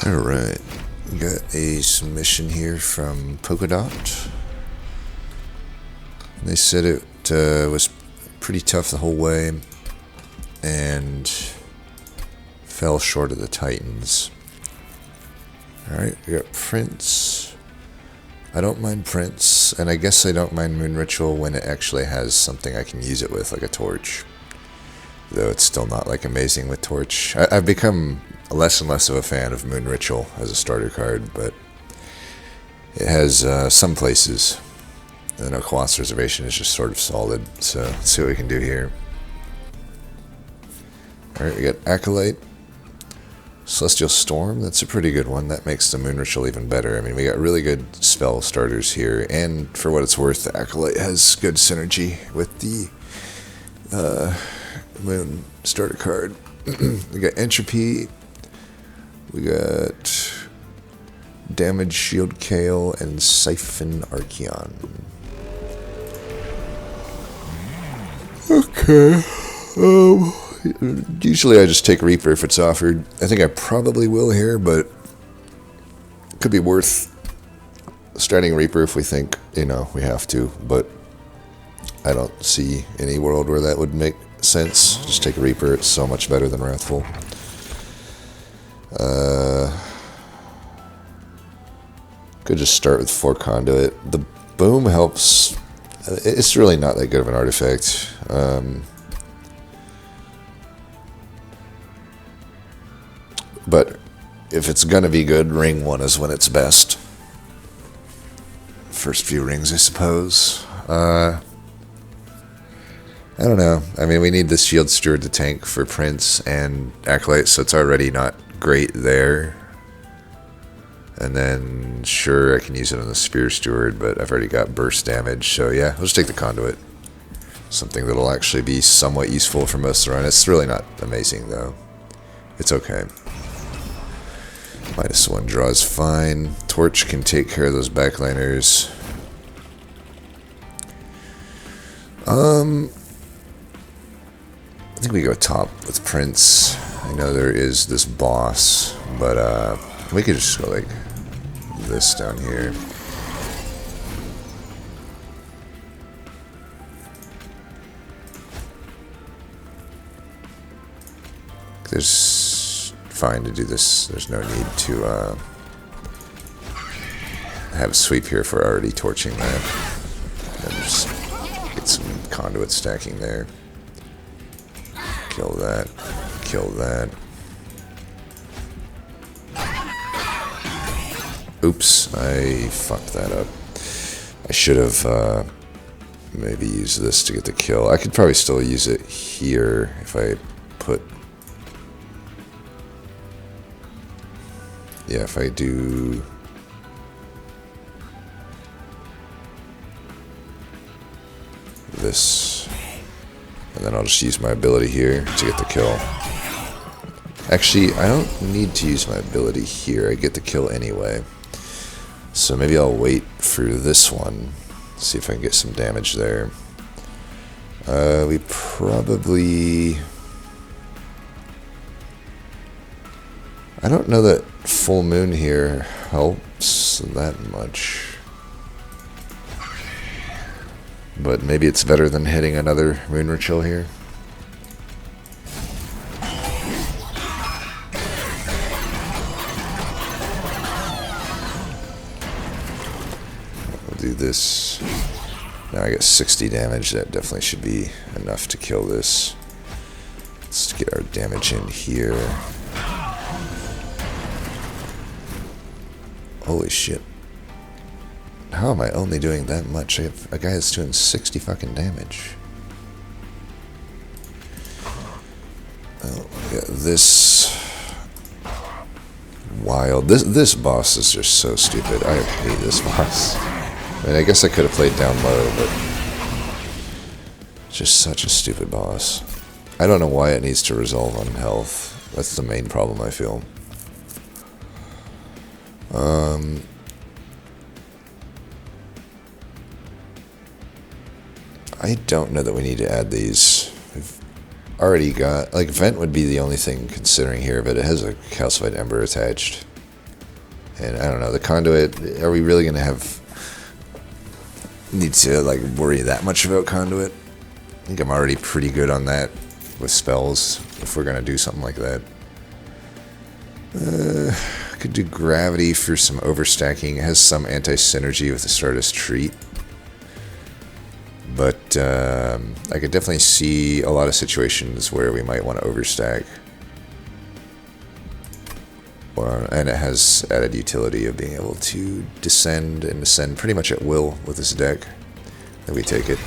Alright, got a submission here from Polkadot. They said it was pretty tough the whole way and fell short of the Titans. Alright, we got Prince. I don't mind Prince, and I guess I don't mind Moon Ritual when it actually has something I can use it with, like a torch. Though it's still not like amazing with torch. I've become less and less of a fan of Moon Ritual as a starter card, but it has some places. I know Colossus Reservation is just sort of solid, so let's see what we can do here. Alright, we got Acolyte. Celestial Storm, that's a pretty good one. That makes the Moon Ritual even better. I mean, we got really good spell starters here, and for what it's worth, the Acolyte has good synergy with the Moon starter card. We got Entropy, we got Damage Shield Kale, and Siphon Archeon. Okay. Usually I just take Reaper if it's offered. I think I probably will here, but it could be worth starting Reaper if we think, we have to. But I don't see any world where that would make sense. Just take a Reaper. It's so much better than Wrathful. Could just start with 4 Conduit. The Boom helps. It's really not that good of an artifact. But if it's gonna be good, Ring 1 is when it's best. First few rings, I suppose. I don't know. I mean, we need the Shield Steward to tank for Prince and Acolyte, so it's already not great there. And then, sure, I can use it on the Spear Steward, but I've already got burst damage, so yeah, we'll just take the Conduit. Something that'll actually be somewhat useful for most of the run. It's really not amazing, though. It's okay. -1 draw is fine. Torch can take care of those backliners. I think we go top with Prince. I know there is this boss, but we could just go like this down here. There's fine to do this. There's no need to have a sweep here if we're already torching that. And just get some conduit stacking there. Kill that. Kill that. Oops, I fucked that up. I should have maybe used this to get the kill. I could probably still use it here if I put... Yeah, if I do... this. And then I'll just use my ability here to get the kill. Actually, I don't need to use my ability here. I get the kill anyway. So maybe I'll wait for this one. See if I can get some damage there. We probably... I don't know that full moon here helps that much. But maybe it's better than hitting another Moon Ritual here. We'll do this. Now I get 60 damage. That definitely should be enough to kill this. Let's get our damage in here. Holy shit. How am I only doing that much? I have a guy that's doing 60 fucking damage. Oh, yeah, this... wild. This boss is just so stupid. I hate this boss. I mean, I guess I could have played down low, but... it's just such a stupid boss. I don't know why it needs to resolve on health. That's the main problem, I feel. I don't know that we need to add these. We've already got... like, Vent would be the only thing considering here, but it has a Calcified Ember attached. And I don't know, the conduit, are we really going to need to like worry that much about conduit? I think I'm already pretty good on that with spells, if we're going to do something like that. Could do gravity for some overstacking. It has some anti-synergy with the Stardust Treat. But I could definitely see a lot of situations where we might want to overstack. And it has added utility of being able to descend and ascend pretty much at will with this deck. Then we take it.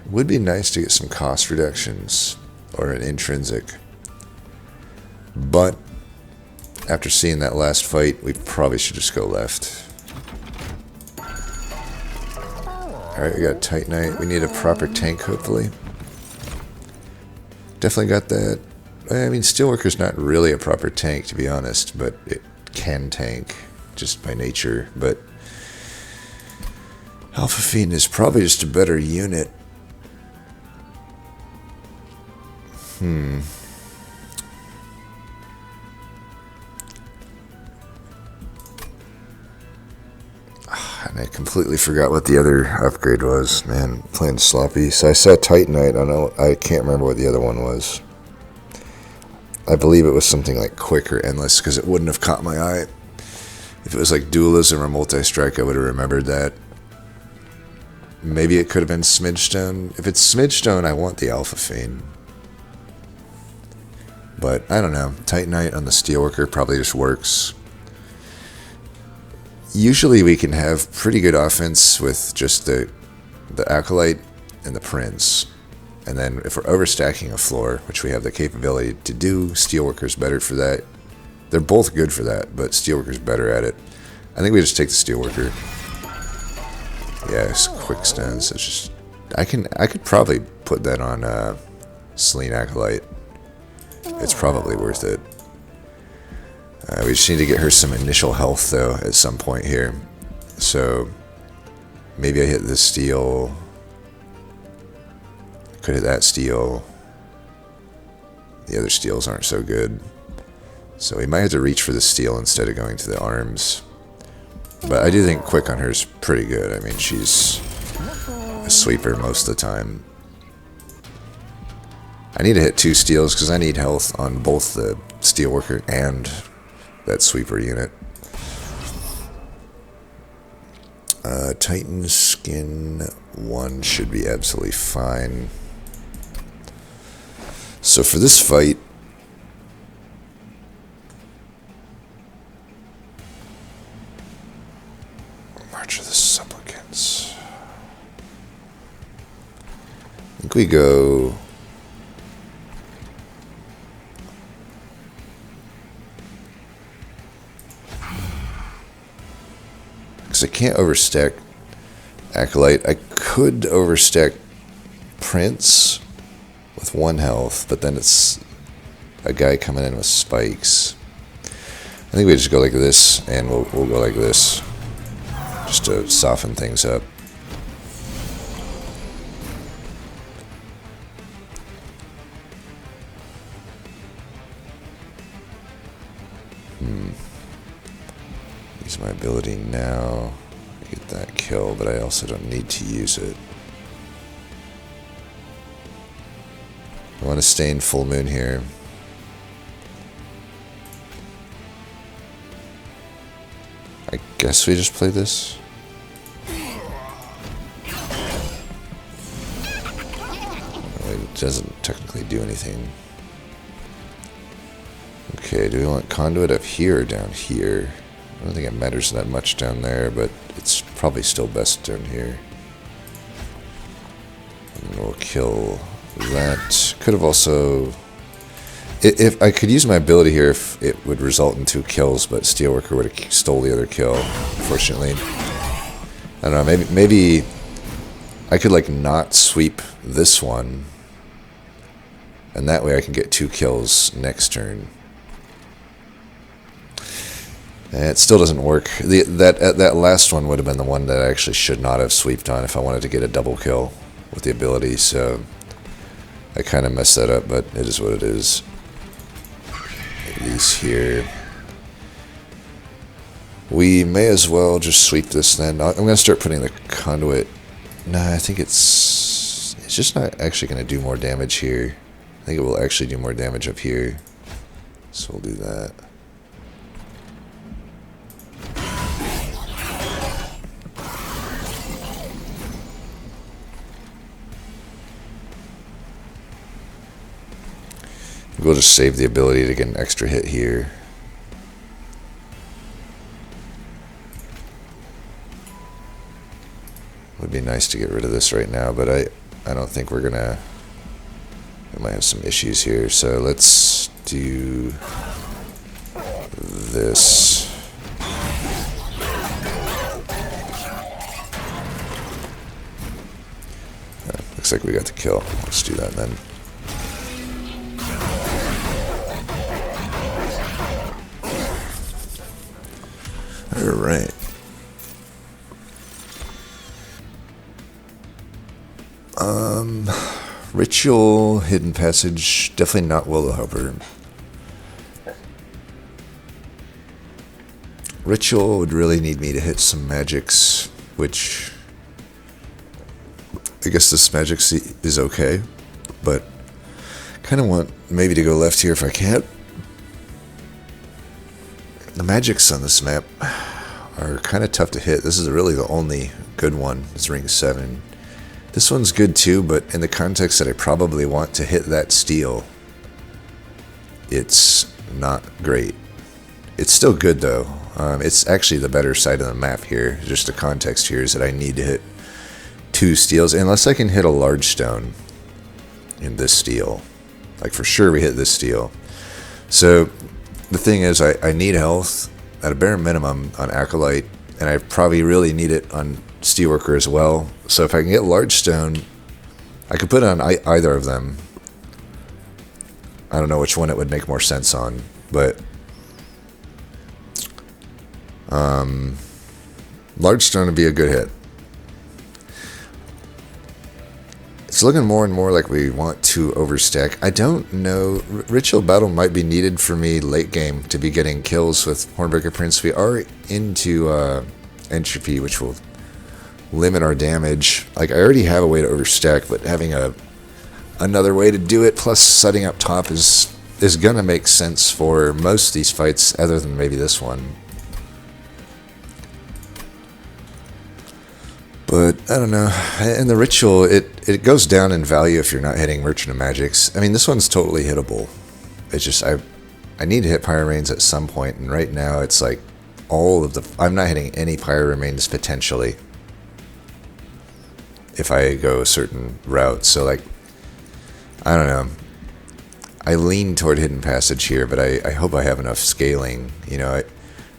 Would be nice to get some cost reductions or an intrinsic. But after seeing that last fight, we probably should just go left. Alright, we got Titanite. We need a proper tank, hopefully. Definitely got that. I mean, Steelworker's not really a proper tank, to be honest, but it can tank just by nature. But Alpha Fiend is probably just a better unit. And I completely forgot what the other upgrade was. Man, playing sloppy. So I saw Titanite. I can't remember what the other one was. I believe it was something like Quick or Endless, because it wouldn't have caught my eye. If it was like Dualism or Multi-Strike, I would have remembered that. Maybe it could have been Smidgestone. If it's Smidgestone, I want the Alpha Fiend. But I don't know. Titanite on the Steelworker probably just works. Usually we can have pretty good offense with just the Acolyte and the Prince. And then if we're overstacking a floor, which we have the capability to do, Steelworker's better for that. They're both good for that, but Steelworker's better at it. I think we just take the Steelworker. Yeah, it's quick stance. It's just I could probably put that on Selene Acolyte. It's probably worth it. We just need to get her some initial health, though, at some point here. So, maybe I hit this steel. Could hit that steel. The other steels aren't so good. So we might have to reach for the steel instead of going to the arms. But I do think quick on her is pretty good. I mean, she's a sweeper most of the time. I need to hit 2 steels because I need health on both the Steelworker and that sweeper unit. Titan Skin 1 should be absolutely fine. So for this fight, March of the Supplicants. I think we go... because I can't overstack Acolyte. I could overstack Prince with 1 health, but then it's a guy coming in with spikes. I think we just go like this, and we'll go like this, just to soften things up. Use my ability now to get that kill, but I also don't need to use it. I want to stay in full moon here. I guess we just play this. It doesn't technically do anything. Okay, do we want conduit up here or down here? I don't think it matters that much down there, but it's probably still best down here. And we'll kill that. Could have also... If I could use my ability here, if it would result in 2 kills, but Steelworker would have stole the other kill, unfortunately. I don't know, maybe I could like not sweep this one, and that way I can get 2 kills next turn. And it still doesn't work. That last one would have been the one that I actually should not have sweeped on if I wanted to get a double kill. with the ability, so I kind of messed that up, but it is what it is. These here. We may as well just sweep this then. I'm going to start putting the conduit. Nah, I think it's just not actually going to do more damage here. I think it will actually do more damage up here. So we'll do that. We'll just save the ability to get an extra hit here. Would be nice to get rid of this right now, but I don't think we're gonna. We might have some issues here, so let's do this. Looks like we got the kill. Let's do that then. Alright. Ritual, Hidden Passage, definitely not Will the Helper. Ritual would really need me to hit some magics, which I guess this magic is okay, but kind of want maybe to go left here if I can't. The magics on this map are kind of tough to hit. This is really the only good one, is Ring 7. This one's good too, but in the context that I probably want to hit that steel, it's not great. It's still good though. It's actually the better side of the map here. Just the context here is that I need to hit 2 steels, unless I can hit a large stone in this steel. Like for sure we hit this steel. So the thing is I need health at a bare minimum on Acolyte, and I probably really need it on Steelworker as well. So if I can get large stone, I could put it on either of them. I don't know which one it would make more sense on, but large stone would be a good hit. It's looking more and more like we want to overstack. I don't know. Ritual Battle might be needed for me late game to be getting kills with Hornbreaker Prince. We are into Entropy, which will limit our damage. Like, I already have a way to overstack, but having another way to do it, plus setting up top, is gonna make sense for most of these fights, other than maybe this one. But I don't know. And the Ritual, it goes down in value if you're not hitting Merchant of Magics. I mean, this one's totally hittable. It's just I need to hit Pyromanes at some point, and right now it's like all of the. I'm not hitting any Pyromanes potentially if I go a certain route. So like, I don't know. I lean toward Hidden Passage here, but I hope I have enough scaling. You know,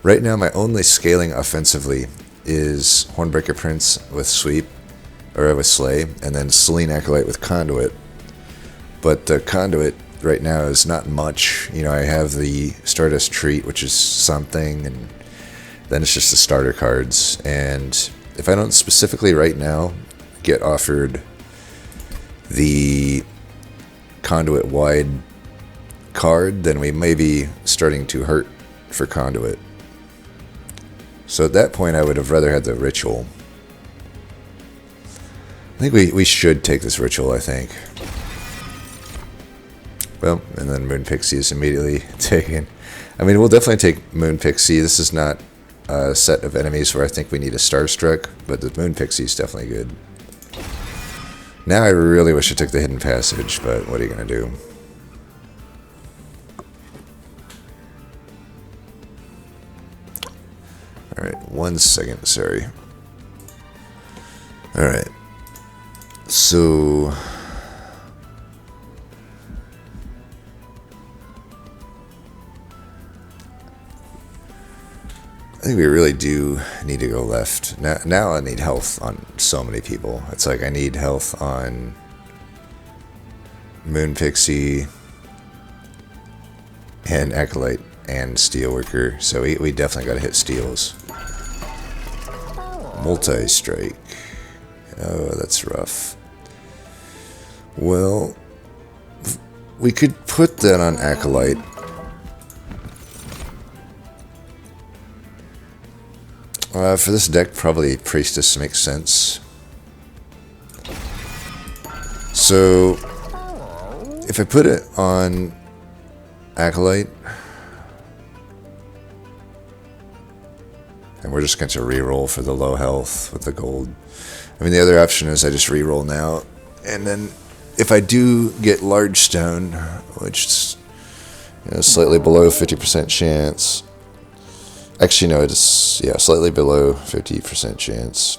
right now my only scaling offensively is Hornbreaker Prince with Sweep, or with Slay, and then Selene Acolyte with Conduit. But the Conduit right now is not much. You know, I have the Stardust Treat, which is something, and then it's just the starter cards. And if I don't specifically right now get offered the Conduit wide card, then we may be starting to hurt for Conduit. So at that point, I would have rather had the Ritual. I think we should take this Ritual, I think. Well, and then Moon Pixie is immediately taken. I mean, we'll definitely take Moon Pixie. This is not a set of enemies where I think we need a Starstruck, but the Moon Pixie is definitely good. Now I really wish I took the Hidden Passage, but what are you going to do? Alright, 1 second, sorry. Alright. So I think we really do need to go left. Now I need health on so many people. It's like I need health on Moon Pixie and Acolyte and Steelworker. So we definitely got to hit steels. Multi-strike. Oh, that's rough. Well, we could put that on Acolyte. For this deck, probably Priestess makes sense. So, if I put it on Acolyte, and we're just going to reroll for the low health with the gold. I mean, the other option is I just reroll now, and then if I do get Large Stone, which is slightly below 50% chance. Actually, no, it's slightly below 50% chance.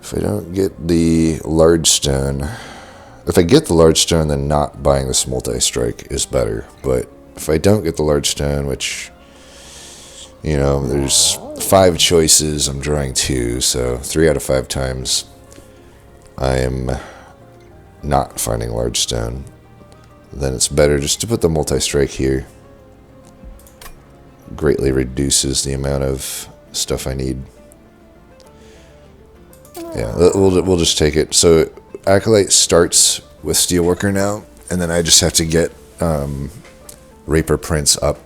If I don't get the Large Stone, if I get the Large Stone, then not buying this multi-strike is better. But if I don't get the Large Stone, which, there's 5 choices, I'm drawing 2, so 3 out of 5 times I am not finding Large Stone. Then it's better just to put the multi-strike here. Greatly reduces the amount of stuff I need. Yeah, we'll just take it. So Acolyte starts with Steelworker now, and then I just have to get Reaper Prince up.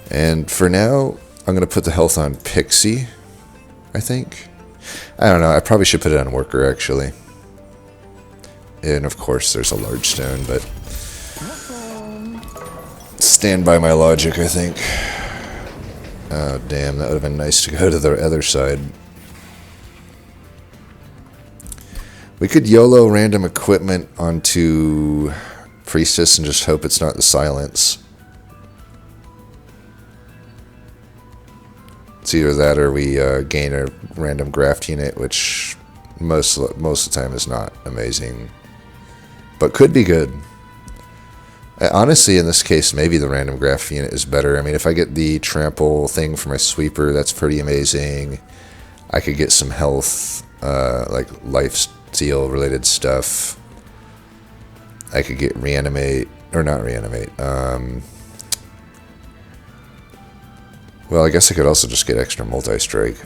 And for now, I'm going to put the health on Pixie, I think. I don't know, I probably should put it on Worker, actually. And of course, there's a Large Stone, but stand by my logic, I think. Oh, damn, that would have been nice to go to the other side. We could YOLO random equipment onto Priestess and just hope it's not the Silence. It's either that or we gain a random graft unit, which most of the time is not amazing, but could be good. Honestly, in this case, maybe the random graft unit is better. I mean, if I get the trample thing for my sweeper, that's pretty amazing. I could get some health, like life steal related stuff. I could get reanimate, or not reanimate. Well, I guess I could also just get extra multi-strike.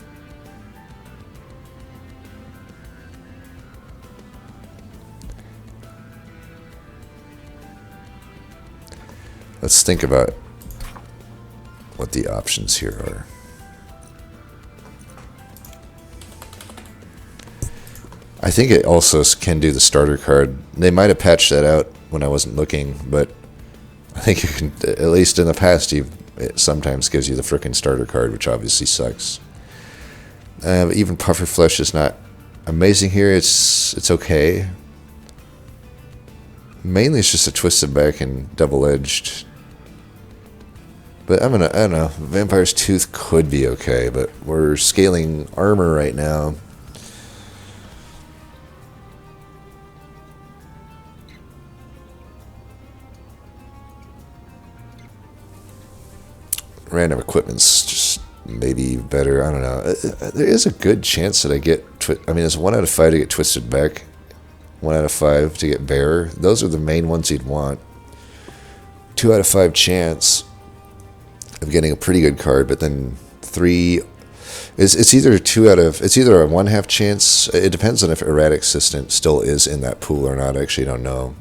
Let's think about what the options here are. I think it also can do the starter card. They might have patched that out when I wasn't looking, but I think you can, at least in the past, it sometimes gives you the frickin' starter card, which obviously sucks. Even Puffer Flesh is not amazing here. It's okay. Mainly it's just a twisted back and double-edged. But I don't know. Vampire's Tooth could be okay, but we're scaling armor right now. Random equipment's just maybe better. I don't know. There is a good chance that I get... I mean, it's 1 out of 5 to get Twisted Back. 1 out of 5 to get Bearer. Those are the main ones you'd want. 2 out of 5 chance of getting a pretty good card, but then 3... It's either 2 out of... It's either a 1/2 chance. It depends on if Erratic Assistant still is in that pool or not. I actually don't know.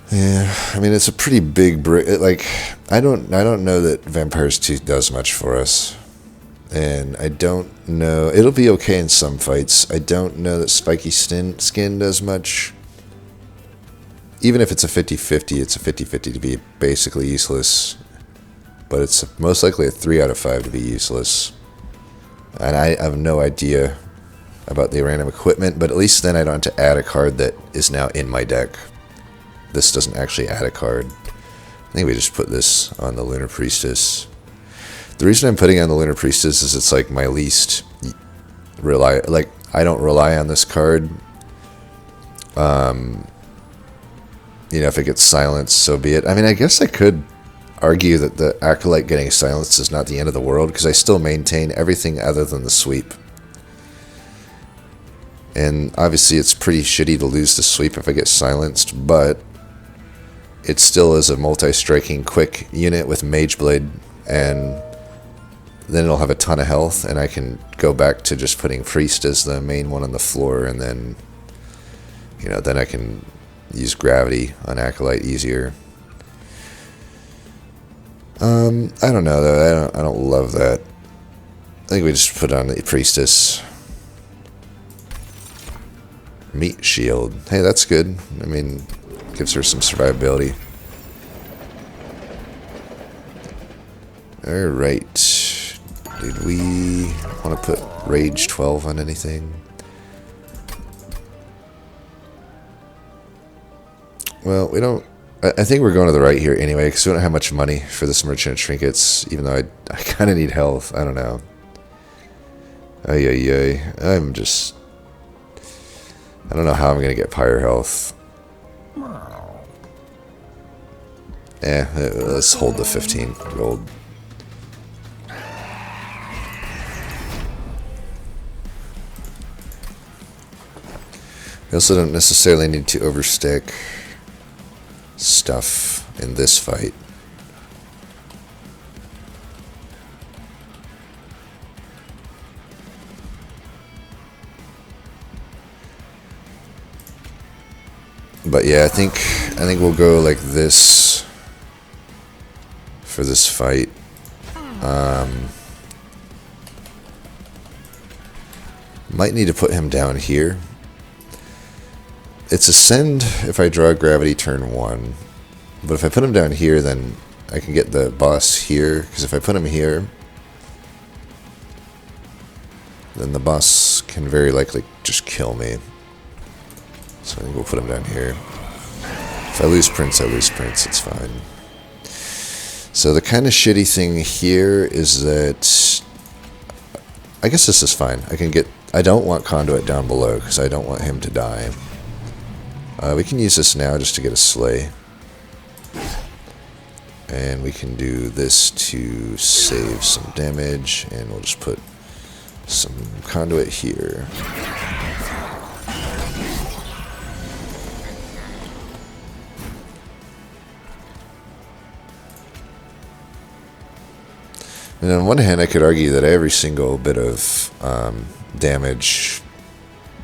Yeah, I mean, it's a pretty big break. Like, I don't know that Vampire's Tooth does much for us, and I don't know. It'll be okay in some fights. I don't know that Spiky Skin does much. Even if it's a 50-50, it's a 50-50 to be basically useless, but it's most likely a 3 out of 5 to be useless. And I have no idea about the random equipment, but at least then I don't have to add a card that is now in my deck. This doesn't actually add a card. I think we just put this on the Lunar Priestess. The reason I'm putting on the Lunar Priestess is it's like my least like, I don't rely on this card. You know, if it gets silenced, so be it. I mean, I guess I could argue that the Acolyte getting silenced is not the end of the world, because I still maintain everything other than the sweep. And obviously it's pretty shitty to lose the sweep if I get silenced, but it still is a multi-striking quick unit with Mage Blade, and then it'll have a ton of health, and I can go back to just putting Priest as the main one on the floor, and then, you know, then I can use Gravity on Acolyte easier. I don't know though. I don't love that. I think we just put on the Priestess. Meat Shield. Hey, that's good. I mean, gives her some survivability. Alright. Did we want to put Rage 12 on anything? Well, we don't... I think we're going to the right here anyway, because we don't have much money for this Merchant of Trinkets, even though I kind of need health. I don't know. I'm just... I don't know how I'm going to get Pyre health. Let's hold the 15 gold. We also don't necessarily need to overstack stuff in this fight. But yeah, I think we'll go like this for this fight. Might need to put him down here. It's Ascend if I draw Gravity turn 1. But if I put him down here, then I can get the boss here. Because if I put him here, then the boss can very likely just kill me. So I think we'll put him down here. If I lose Prince, I lose Prince. It's fine. So the kind of shitty thing here is that... I guess this is fine. I don't want Conduit down below, because I don't want him to die. We can use this now just to get a Slay. And we can do this to save some damage, and we'll just put some Conduit here. And on one hand, I could argue that every single bit of damage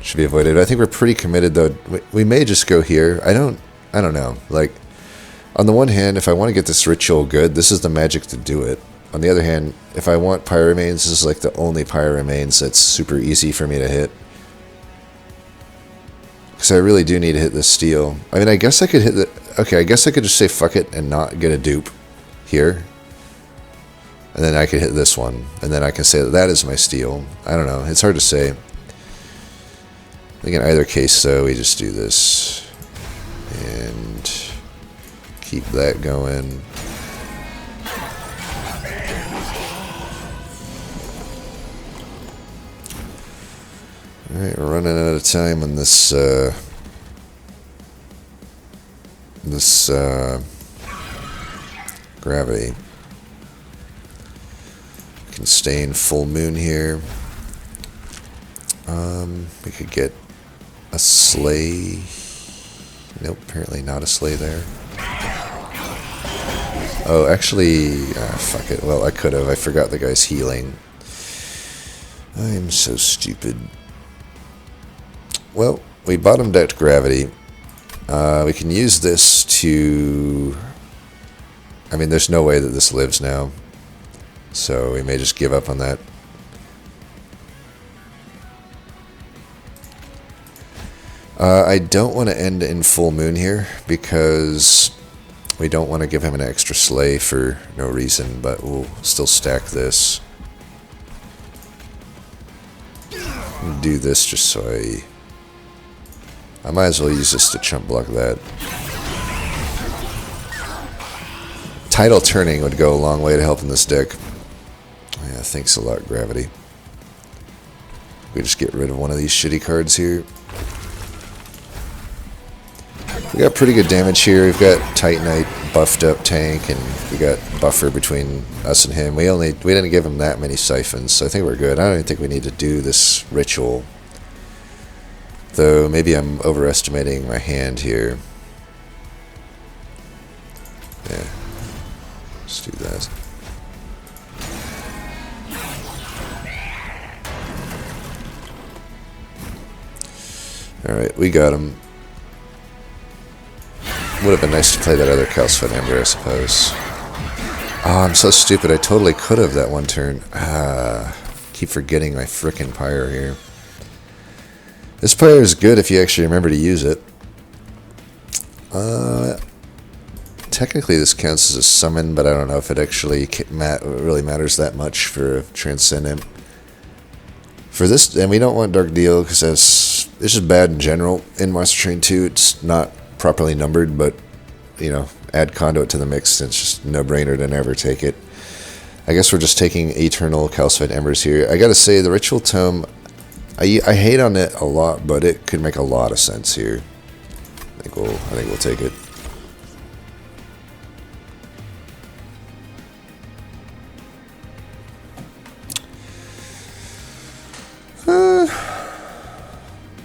should be avoided. I think we're pretty committed, though. We may just go here. I don't know. Like, on the one hand, if I want to get this ritual good, this is the magic to do it. On the other hand, if I want Pyre Remains, this is like the only Pyre Remains that's super easy for me to hit. Because I really do need to hit this steel. I mean, I guess I could hit the... Okay, I guess I could just say fuck it and not get a dupe here. And then I could hit this one. And then I can say that that is my steal. I don't know. It's hard to say. I think in either case, though, we just do this. And keep that going. Alright, we're running out of time on this, Gravity. We can stay in Full Moon here. We could get a Slay. Nope, apparently not a Slay there. Oh, actually, fuck it. Well, I could have. I forgot the guy's healing. I am so stupid. Well, we bottomed out Gravity. We can use this to... I mean, there's no way that this lives now. So we may just give up on that. I don't want to end in Full Moon here, because we don't want to give him an extra Slay for no reason, but we'll still stack this. Do this just so I might as well use this to chump block that. Tidal Turning would go a long way to helping this deck. Yeah, thanks a lot, Gravity. We just get rid of one of these shitty cards here. We got pretty good damage here. We've got Titanite buffed up tank, and we got buffer between us and him. We didn't give him that many siphons, so I think we're good. I don't even think we need to do this ritual. Though maybe I'm overestimating my hand here. Yeah. Let's do that. Alright, we got him. Would have been nice to play that other Calcified Ember, I suppose. Oh, I'm so stupid. I totally could have that one turn. Keep forgetting my frickin' Pyre here. This Pyre is good if you actually remember to use it. Technically this counts as a summon, but I don't know if it actually really matters that much for Transcendent. For this, and we don't want Dark Deal because it's just bad in general in Monster Train 2. It's not properly numbered, but you know, add Conduit to the mix. It's just no-brainer to never take it. I guess we're just taking Eternal Calcified Embers here. I gotta say, the Ritual Tome, I hate on it a lot, but it could make a lot of sense here. I think we'll take it.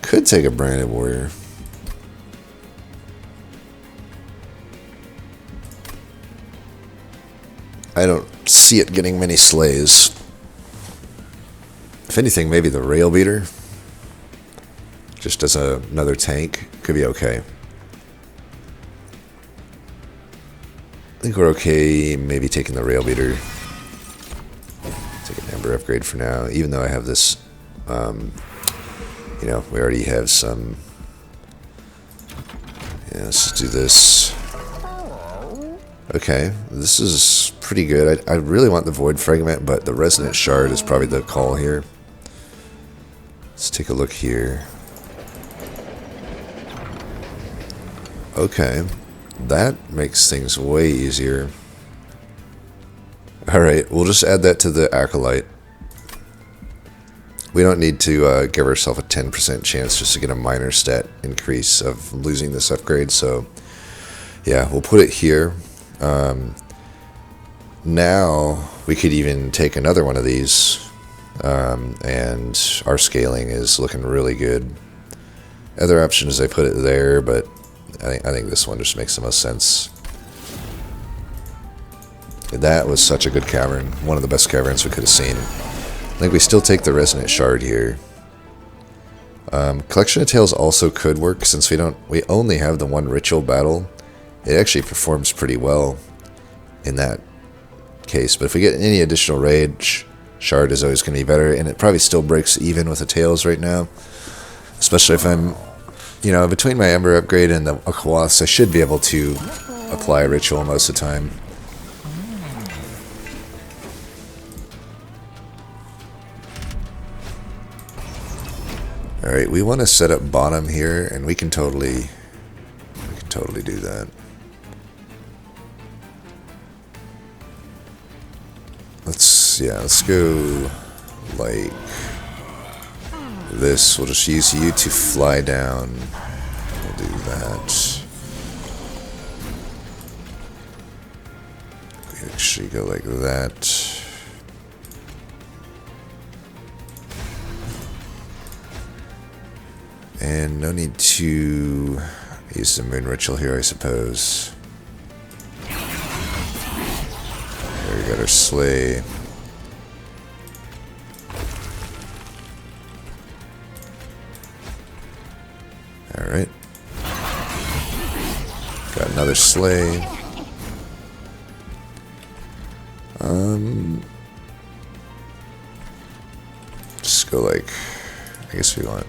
Could take a Branded Warrior. I don't see it getting many slays. If anything, maybe the Rail Beater. Just as another tank. Could be okay. I think we're okay maybe taking the Rail Beater. Take an Ember upgrade for now. Even though I have this, you know, we already have some. Yeah, let's just do this. Okay, this is pretty good. I really want the Void Fragment, but the Resonant Shard is probably the call here. Let's take a look here. Okay, that makes things way easier. Alright, we'll just add that to the Acolyte. We don't need to give ourselves a 10% chance just to get a minor stat increase of losing this upgrade, so yeah, we'll put it here. Now we could even take another one of these, and our scaling is looking really good. Other option is I put it there, but I think this one just makes the most sense. That was such a good cavern, one of the best caverns we could have seen. I think we still take the Resonant Shard here. Collection of Tales also could work since we only have the one ritual battle. It actually performs pretty well in that case, but if we get any additional rage, Shard is always going to be better, and it probably still breaks even with the Tails right now, especially if I'm, you know, between my Ember upgrade and the Aquaths, I should be able to apply a ritual most of the time. Alright, we want to set up bottom here, and we can totally do that. Let's go like this. We'll just use you to fly down. We'll do that. We actually go like that. And no need to use the Moon Ritual here, I suppose. There we got our Slay. Alright. Got another Slay. Just go like, I guess we want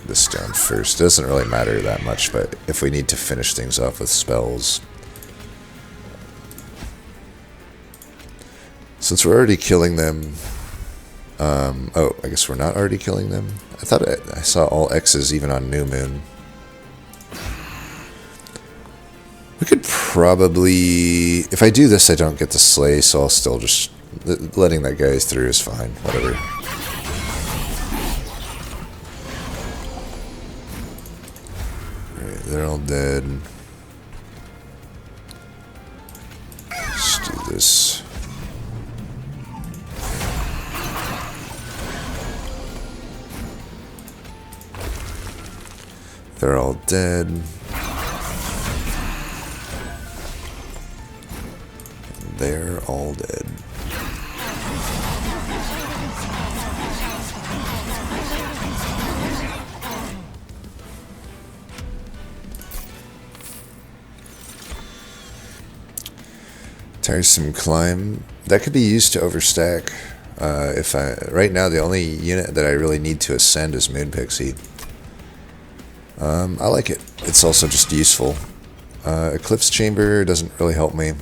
this down first. It doesn't really matter that much, but if we need to finish things off with spells. Since we're already killing them, oh, I guess we're not already killing them. I thought I saw all X's even on New Moon. We could probably, if I do this I don't get the Slay, so I'll still just, letting that guy through is fine, whatever. they're all dead. Let's do this. They're all dead. They're all dead. Tiresome climb. That could be used to overstack. Right now the only unit that I really need to ascend is Moon Pixie. I like it. It's also just useful. Eclipse Chamber doesn't really help me.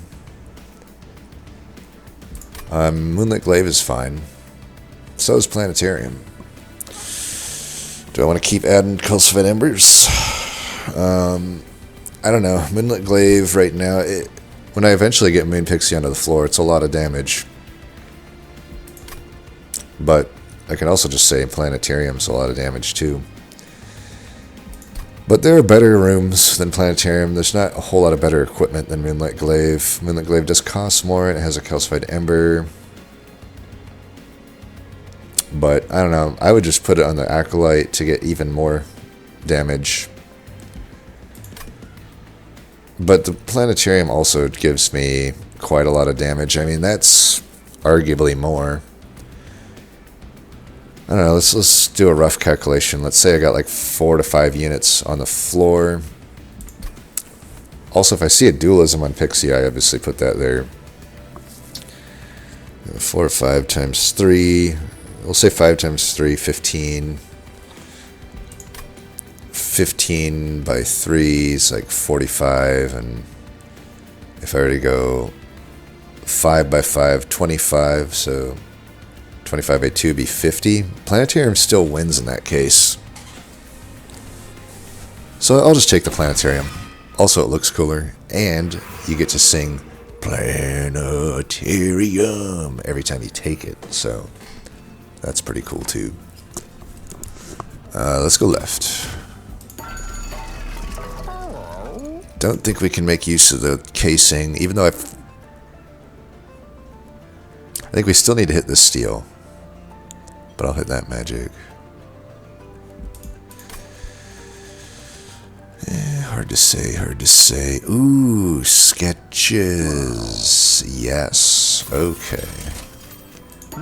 Moonlit Glaive is fine. So is Planetarium. Do I want to keep adding Calcified Embers? I don't know. Moonlit Glaive right now, when I eventually get Moon Pixie onto the floor, it's a lot of damage. But I can also just say Planetarium's a lot of damage too. But there are better rooms than Planetarium. There's not a whole lot of better equipment than Moonlit Glaive. Moonlit Glaive does cost more, and it has a Calcified Ember. But, I don't know, I would just put it on the Acolyte to get even more damage. But the Planetarium also gives me quite a lot of damage. I mean, that's arguably more. I don't know, let's do a rough calculation. Let's say I got like 4 to 5 units on the floor. Also, if I see a dualism on Pixie, I obviously put that there. 4 or 5 times 3. We'll say 5 times 3, 15. 15 by 3 is like 45, and if I were to go 5 by 5, 25, so 25 by 2 would be 50. Planetarium still wins in that case. So I'll just take the Planetarium. Also, it looks cooler, and you get to sing Planetarium every time you take it, so that's pretty cool too. Let's go left. Don't think we can make use of the casing, even though I think we still need to hit this steel. But I'll hit that magic. Hard to say, hard to say. Ooh, sketches. Yes, okay.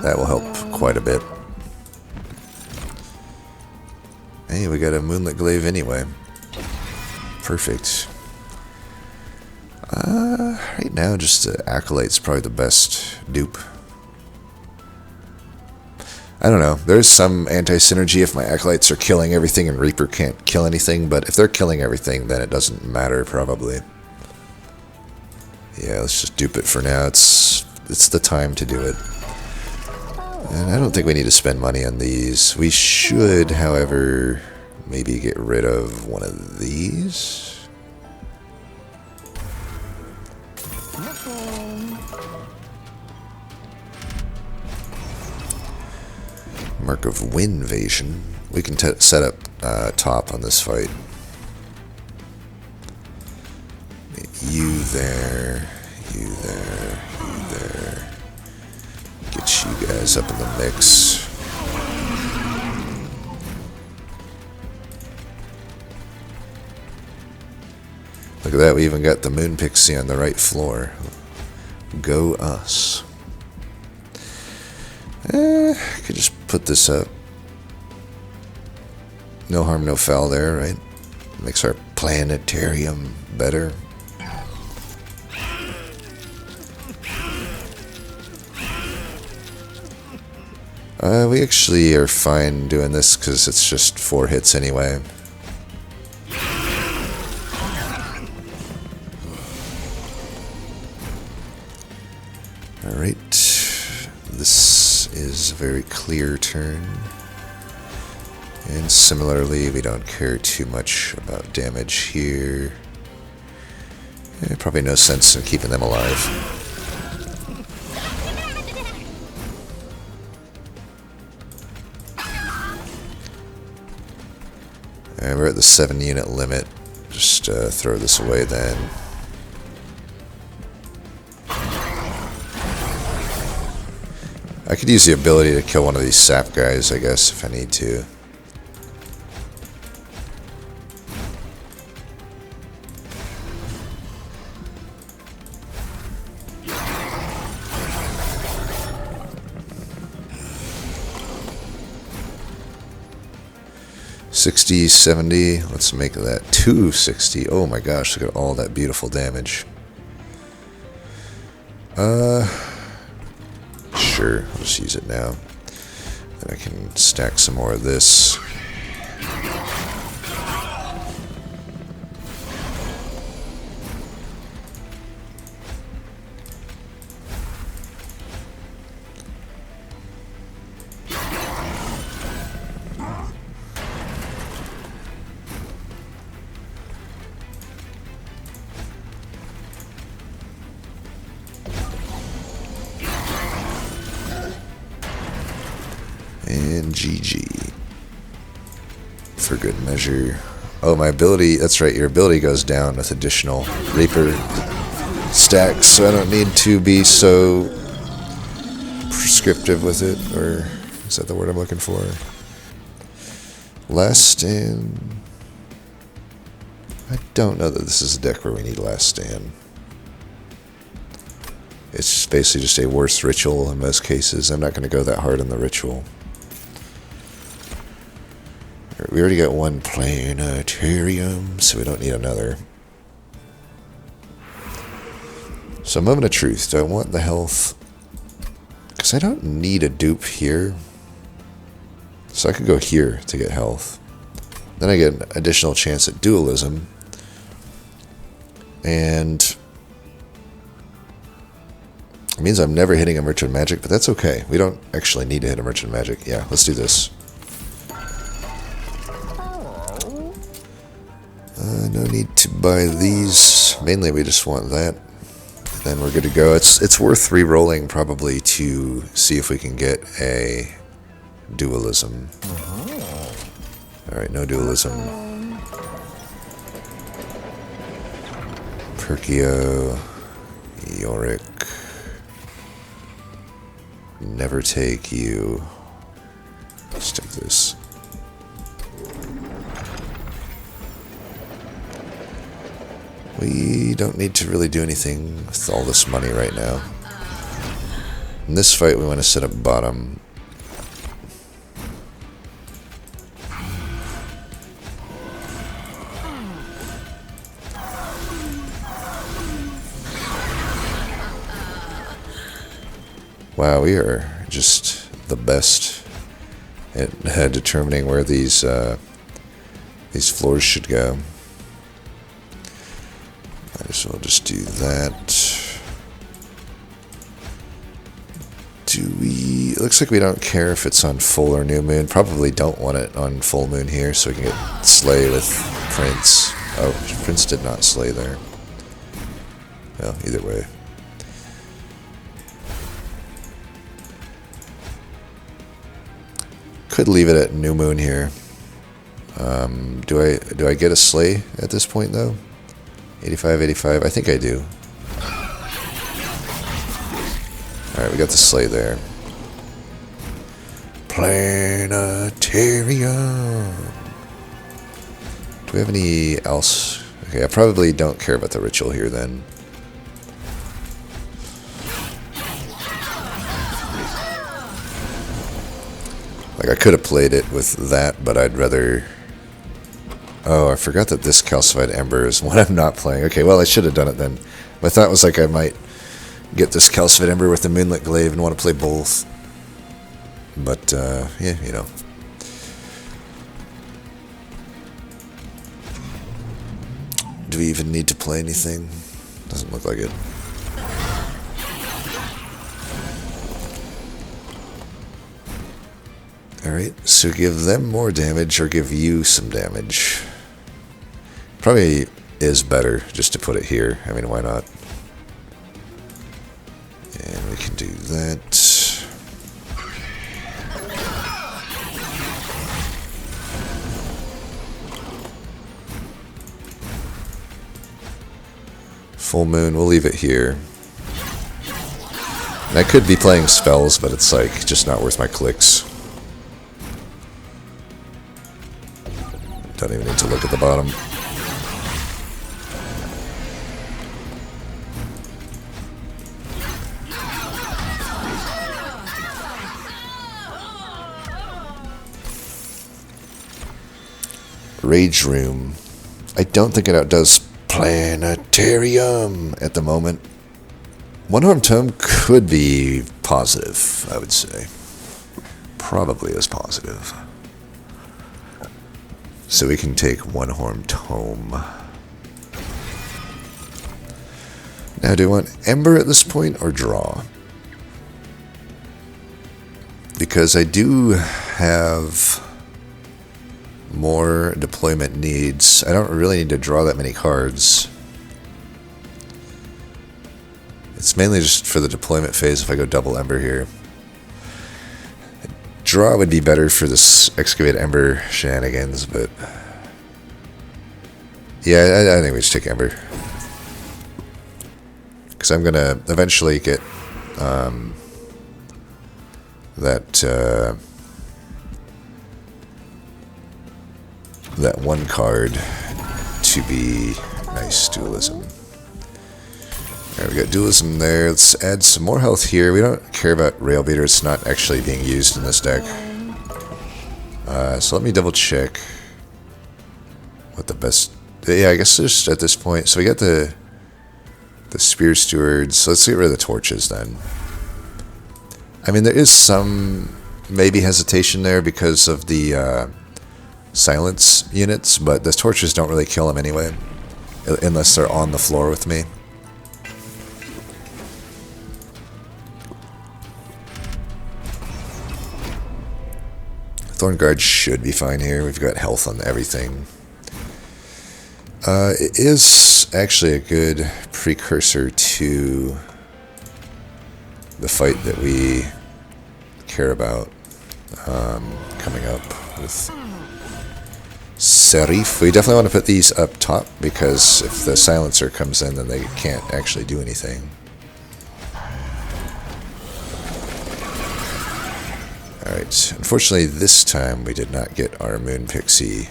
That will help quite a bit. Hey, we got a Moonlit Glaive anyway. Perfect. Right now, just Acolyte's probably the best dupe. I don't know. There's some anti-synergy if my Acolytes are killing everything and Reaper can't kill anything, but if they're killing everything, then it doesn't matter, probably. Yeah, let's just dupe it for now. It's the time to do it. And I don't think we need to spend money on these. We should, however, maybe get rid of one of these. Mark of Winvasion. We can set up top on this fight. You there, you there, you there. Get you guys up in the mix. Look at that, we even got the Moon Pixie on the right floor. Go us. Could just put this up. No harm, no foul there, right? Makes our Planetarium better. We actually are fine doing this because it's just 4 hits anyway. Alright. This is a very clear turn. And similarly, we don't care too much about damage here. Probably no sense in keeping them alive. We're at the 7 unit limit, just throw this away then. I could use the ability to kill one of these sap guys, I guess, if I need to. $60, $70, let's make that $260. Oh my gosh, look at all that beautiful damage. Sure, I'll just use it now. Then I can stack some more of this. And GG. For good measure. Oh, my ability, that's right, your ability goes down with additional Reaper stacks, so I don't need to be so prescriptive with it, or is that the word I'm looking for? Last Stand. I don't know that this is a deck where we need Last Stand. It's just basically just a worse ritual in most cases. I'm not going to go that hard on the ritual. We already got one planetarium, so we don't need another. So, moment of truth. Do I want the health? Because I don't need a dupe here. So I could go here to get health. Then I get an additional chance at dualism. And it means I'm never hitting a Merchant Magic, but that's okay. We don't actually need to hit a Merchant Magic. Yeah, let's do this. No need to buy these. Mainly we just want that. Then we're good to go. It's worth re-rolling probably to see if we can get a dualism. Alright, no dualism. Perkio. Yorick. Never take you. Let's take this. We don't need to really do anything with all this money right now. In this fight, we want to set up bottom. Wow, we are just the best at determining where these floors should go. So we'll just do that. It looks like we don't care if it's on full or new moon. Probably don't want it on full moon here, so we can get slay with Prince. Oh, Prince did not slay there. Well, either way. Could leave it at new moon here. Do I get a slay at this point though? 85, 85. I think I do. Alright, we got the slay there. Planetarium. Do we have any else? Okay, I probably don't care about the ritual here then. Like, I could have played it with that, but I'd rather... Oh, I forgot that this Calcified Ember is one I'm not playing. Okay, well, I should have done it then. My thought was like I might get this Calcified Ember with the Moonlit Glaive and want to play both. But, yeah, you know. Do we even need to play anything? Doesn't look like it. Alright, so give them more damage or give you some damage. Probably is better just to put it here. I mean, why not? And we can do that. Full moon, we'll leave it here. And I could be playing spells, but it's like just not worth my clicks. Don't even need to look at the bottom. Rage Room. I don't think it outdoes Planetarium at the moment. One-Horn Tome could be positive, I would say. Probably is positive. So we can take One-Horn Tome. Now, do we want Ember at this point or draw? Because I do have more deployment needs. I don't really need to draw that many cards. It's mainly just for the deployment phase if I go double Ember here. Draw would be better for this Excavate Ember shenanigans, but yeah, I think we just take Ember. Because I'm going to eventually get that one card to be nice dualism. Alright, we got dualism there. Let's add some more health here. We don't care about Rail Beater. It's not actually being used in this deck. So let me double check what the best... Yeah, I guess just at this point. So we got the Spear Stewards. So let's get rid of the torches then. I mean, there is some maybe hesitation there because of the silence units, but the torches don't really kill them anyway, unless they're on the floor with me. Thornguard should be fine here. We've got health on everything. It is actually a good precursor to the fight that we care about coming up with Serif. We definitely want to put these up top because if the silencer comes in, then they can't actually do anything. Alright, unfortunately this time we did not get our Moon Pixie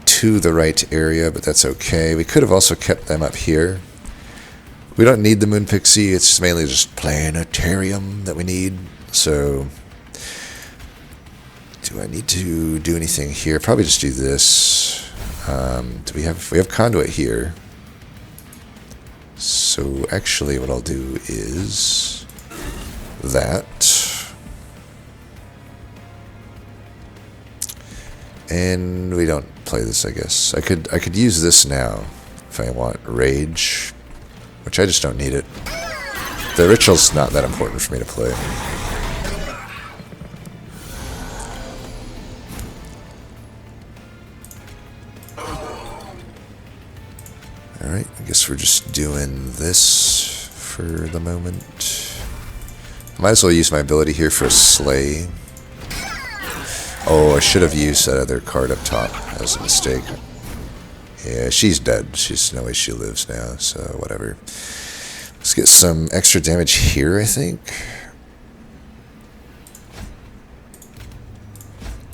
to the right area, but that's okay. We could have also kept them up here. We don't need the Moon Pixie, it's mainly just Planetarium that we need, so do I need to do anything here? Probably just do this. We have Conduit here. So actually what I'll do is that. And we don't play this, I guess. I could use this now if I want Rage, which I just don't need it. The ritual's not that important for me to play. Alright, I guess we're just doing this for the moment. Might as well use my ability here for a Slay. Oh, I should have used that other card up top. That was a mistake. Yeah, she's dead. She's no way she lives now, so whatever. Let's get some extra damage here, I think.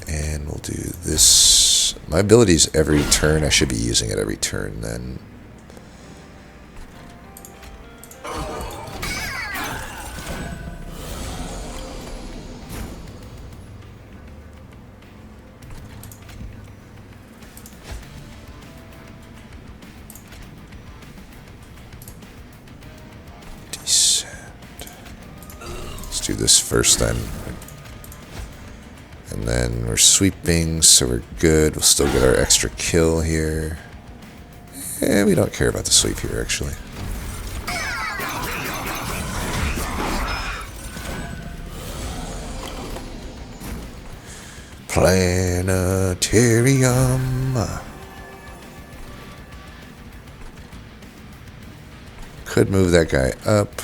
And we'll do this. My ability's every turn. I should be using it every turn then. Do this first then, and then we're sweeping, so we're good. We'll still get our extra kill here, and we don't care about the sweep here actually. Planetarium. Could move that guy up.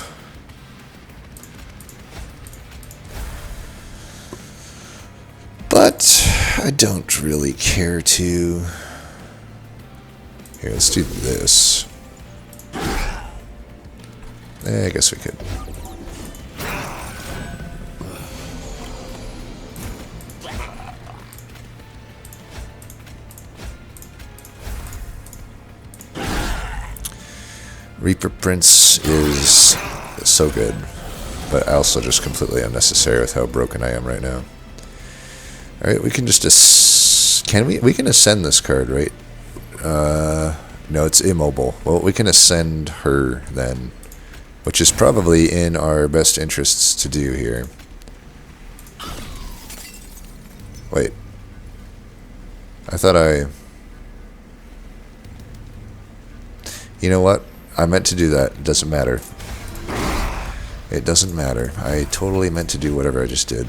But I don't really care to. Here, let's do this. I guess we could. Reaper Prince is so good, but also just completely unnecessary with how broken I am right now. Alright, we can just we can ascend this card, right? No, it's immobile. Well, we can ascend her then, which is probably in our best interests to do here. Wait. I thought You know what? I meant to do that. It doesn't matter. It doesn't matter. I totally meant to do whatever I just did.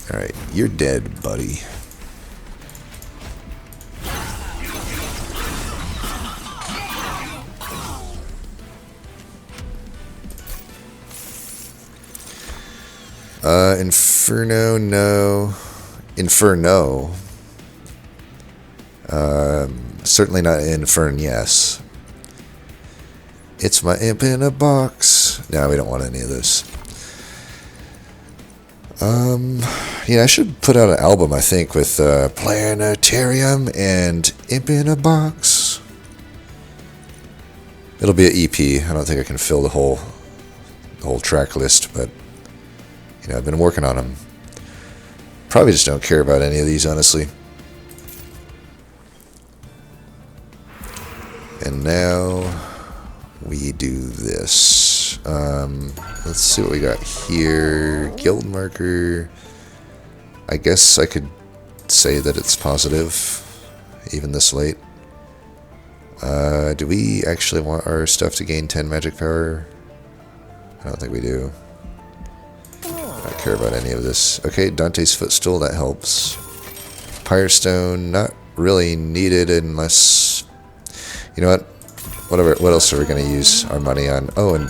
Alright, you're dead, buddy. Inferno, no. Inferno. Certainly not Infern, yes. It's my imp in a box. No, we don't want any of this. Yeah, I should put out an album, I think, with Planetarium and Imp in a Box. It'll be an EP. I don't think I can fill the whole track list, but you know, I've been working on them. Probably just don't care about any of these, honestly. And now we do this. Let's see what we got here. Guild marker. I guess I could say that it's positive, even this late. Do we actually want our stuff to gain 10 magic power? I don't think we do. I don't care about any of this. Okay, Dante's Footstool, that helps. Pyrestone, not really needed unless... You know what? Whatever. What else are we going to use our money on? Oh, and...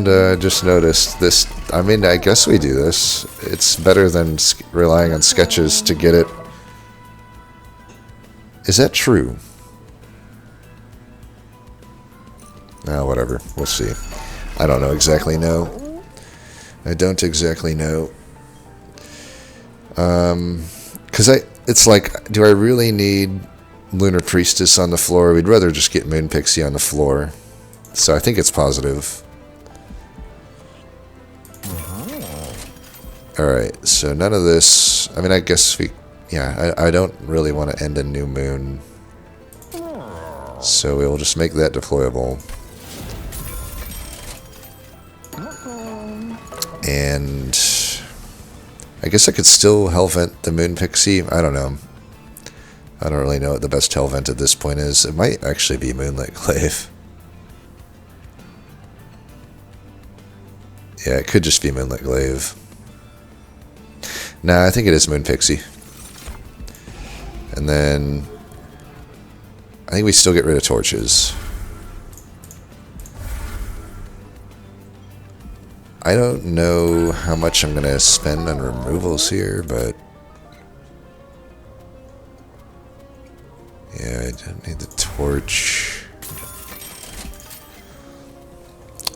and just noticed this. I mean, I guess we do this. It's better than relying on sketches to get it. Is that true? Oh, whatever. We'll see. I don't know exactly know. I don't exactly know. Because it's like, do I really need Lunar Priestess on the floor? We'd rather just get Moon Pixie on the floor. So I think it's positive. Alright, so none of this. I mean, I guess we... Yeah, I don't really want to end a new moon. So we'll just make that deployable. And I guess I could still Hellvent the Moon Pixie. I don't know. I don't really know what the best Hellvent at this point is. It might actually be Moonlit Glaive. Yeah, it could just be Moonlit Glaive. Nah, I think it is Moon Pixie. And then I think we still get rid of torches. I don't know how much I'm going to spend on removals here, but... Yeah, I don't need the torch.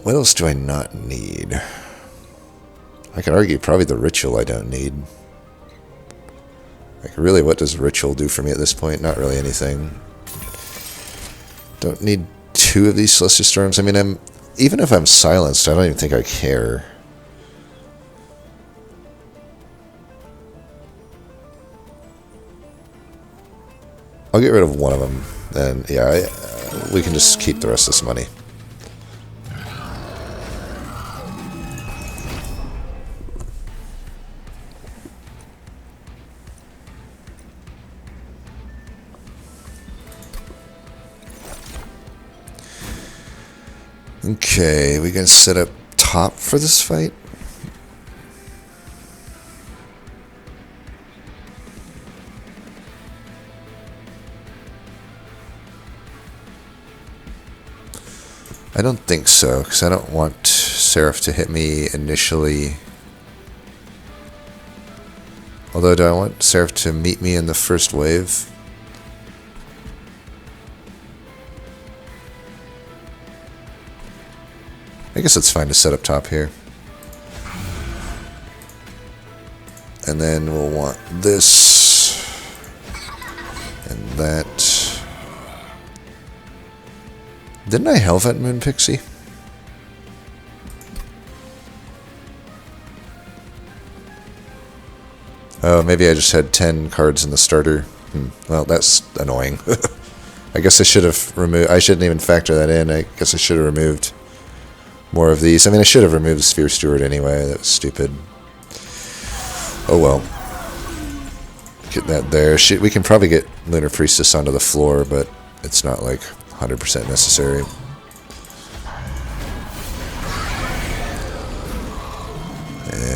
What else do I not need? I could argue probably the ritual I don't need. Like, really, what does ritual do for me at this point? Not really anything. Don't need 2 of these Celestia Storms. I mean, even if I'm silenced, I don't even think I care. I'll get rid of one of them. And, yeah, we can just keep the rest of this money. Okay, we can set up top for this fight. I don't think so, because I don't want Seraph to hit me initially. Although, do I want Seraph to meet me in the first wave? I guess it's fine to set up top here. And then we'll want this and that. Didn't I Hellvent Moon Pixie? Oh, maybe I just had 10 cards in the starter. Well, that's annoying. I guess I should have removed... I shouldn't even factor that in. I guess I should have removed more of these. I mean, I should have removed the Sphere Steward anyway. That was stupid. Oh well. Get that there. We can probably get Lunar Priestess onto the floor, but it's not like 100% necessary.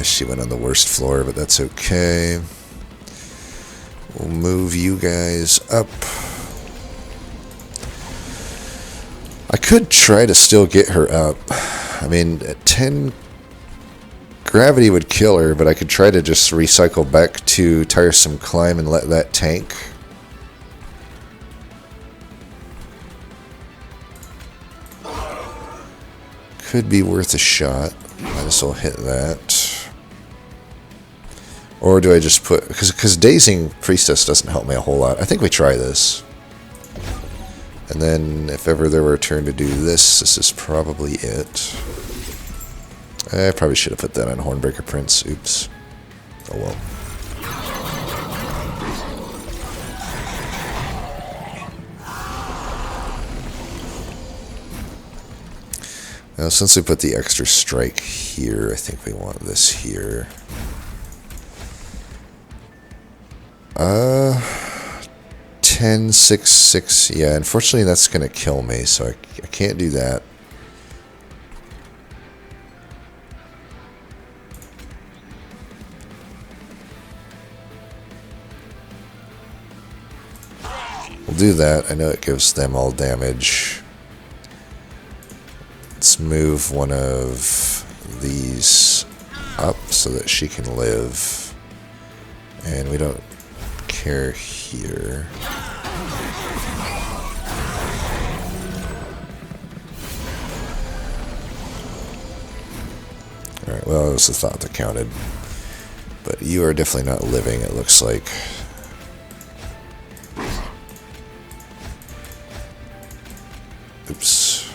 She went on the worst floor, but that's okay. We'll move you guys up. I could try to still get her up. I mean, at 10, gravity would kill her, but I could try to just recycle back to Tiresome Climb and let that tank. Could be worth a shot. Might as well hit that. Or do I just put... Because Dazing Priestess doesn't help me a whole lot. I think we try this. And then if ever there were a turn to do this, this is probably it. I probably should have put that on Hornbreaker Prince. Oops. Oh well. Now, since we put the extra strike here, I think we want this here. 10, 6, 6. Yeah, unfortunately that's going to kill me, so I can't do that. We'll do that. I know it gives them all damage. Let's move one of these up so that she can live. And we don't care here. Alright, well, it was the thought that counted. But you are definitely not living, it looks like. Oops.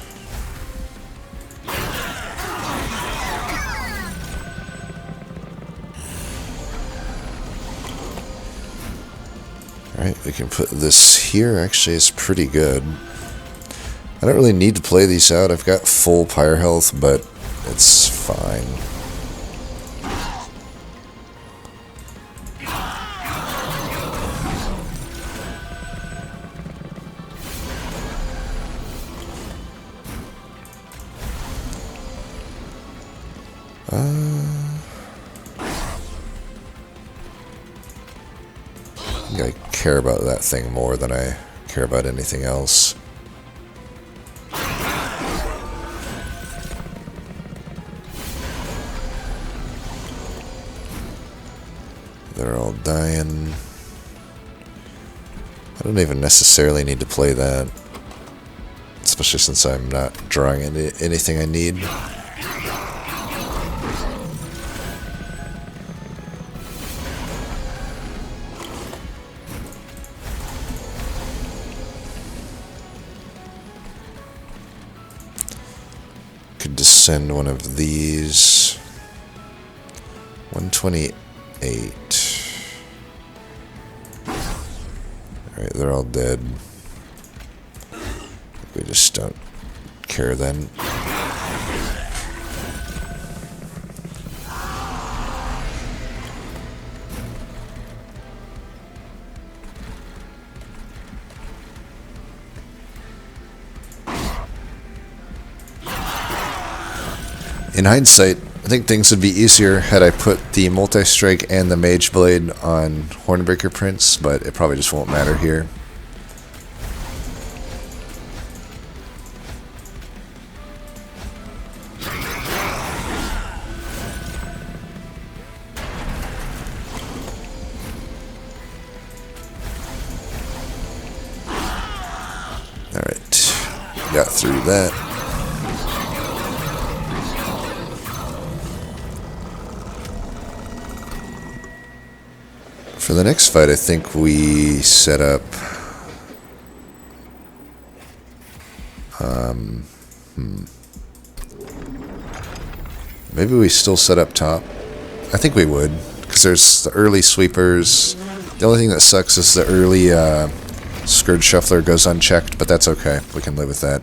Alright, we can put this here. Actually, it's pretty good. I don't really need to play these out. I've got full pyre health, but it's fine. I care about that thing more than I care about anything else. They're all dying. I don't even necessarily need to play that, especially since I'm not drawing anything I need. Could descend one of these. 128. Alright, they're all dead. We just don't care then. In hindsight, I think things would be easier had I put the Multi-Strike and the Mage Blade on Hornbreaker Prince, but it probably just won't matter here. Got through that. For the next fight, I think we set up... Maybe we still set up top. I think we would, because there's the early sweepers. The only thing that sucks is the early Scourge Shuffler goes unchecked, but that's okay. We can live with that.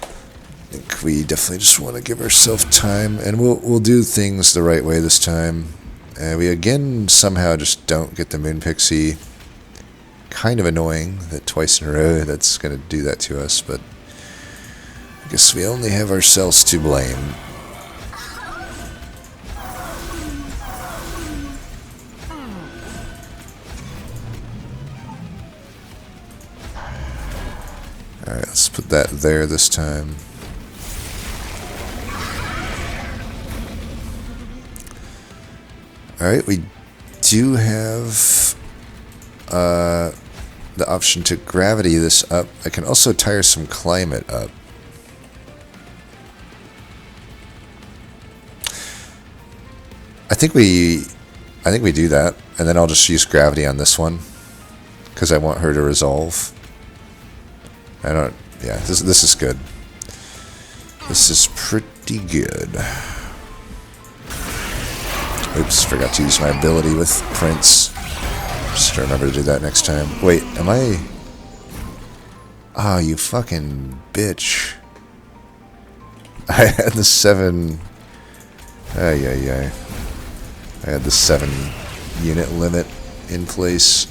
I think we definitely just want to give ourselves time, and we'll do things the right way this time. We again somehow just don't get the Moon Pixie. Kind of annoying that twice in a row that's going to do that to us, but I guess we only have ourselves to blame. Alright, let's put that there this time. Alright, we do have the option to gravity this up. I can also tire some climate up. I think we do that, and then I'll just use gravity on this one because I want her to resolve. Yeah, this is good. This is pretty good. Oops, forgot to use my ability with Prince. Just remember to do that next time. Wait, am I... Ah, you fucking bitch. I had the 7... I had the 7 unit limit in place.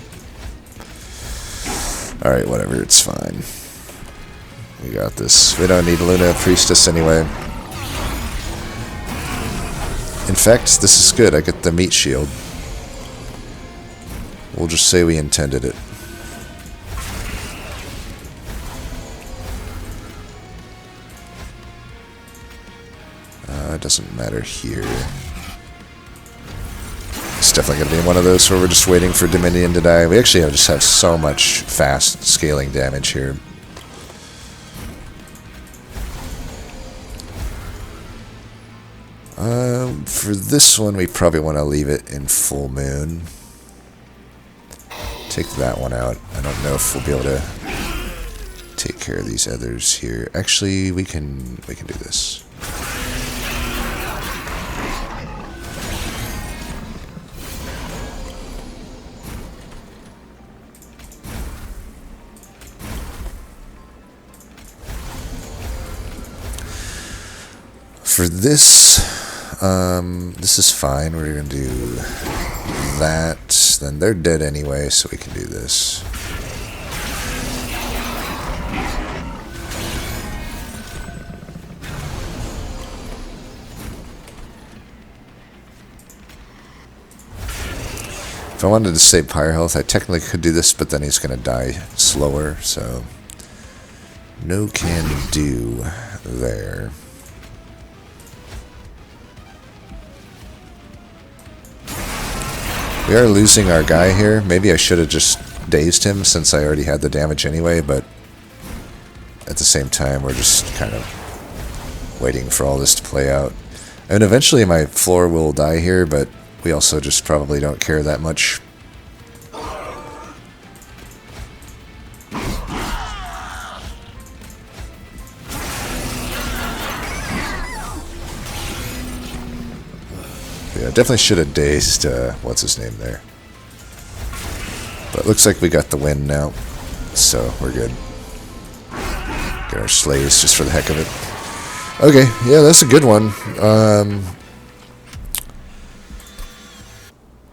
Alright, whatever, it's fine. We got this. We don't need Luna Priestess anyway. In fact, this is good. I get the meat shield. We'll just say we intended it. It doesn't matter here. It's definitely going to be one of those where we're just waiting for Dominion to die. We actually just have so much fast scaling damage here. For this one, we probably want to leave it in full moon. Take that one out. I don't know if we'll be able to take care of these others here. Actually, we can do this. For this, this is fine. We're going to do that. Then they're dead anyway, so we can do this. If I wanted to save Pyre health, I technically could do this, but then he's going to die slower, so no can do there. We are losing our guy here. Maybe I should have just dazed him since I already had the damage anyway, but at the same time, we're just kind of waiting for all this to play out. And eventually my floor will die here, but we also just probably don't care that much. Yeah, definitely should have dazed, what's his name there. But looks like we got the win now, so we're good. Get our slays just for the heck of it. Okay, yeah, that's a good one.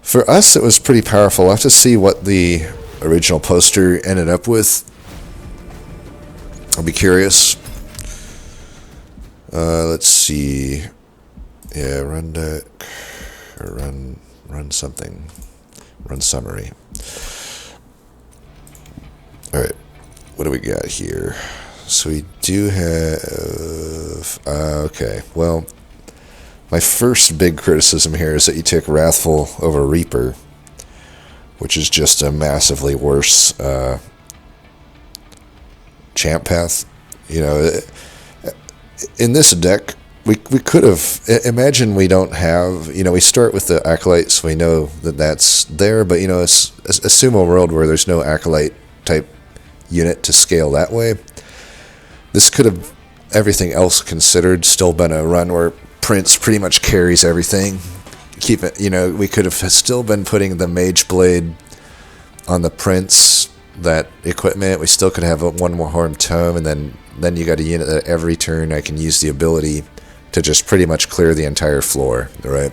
For us, it was pretty powerful. We'll have to see what the original poster ended up with. I'll be curious. Let's see. Yeah, run deck. Or run something. Run summary. Alright. What do we got here? So we do have... okay, well... My first big criticism here is that you took Wrathful over Reaper, which is just a massively worse champion champ path. You know, in this deck, we could have, imagine we don't have, you know, we start with the Acolyte, so we know that that's there, but, you know, assume a world where there's no Acolyte type unit to scale that way. This could have, everything else considered, still been a run where Prince pretty much carries everything. Keep it, you know, we could have still been putting the Mage Blade on the Prince, that equipment. We still could have one more Horn Tome, and then you got a unit that every turn I can use the ability to just pretty much clear the entire floor, right?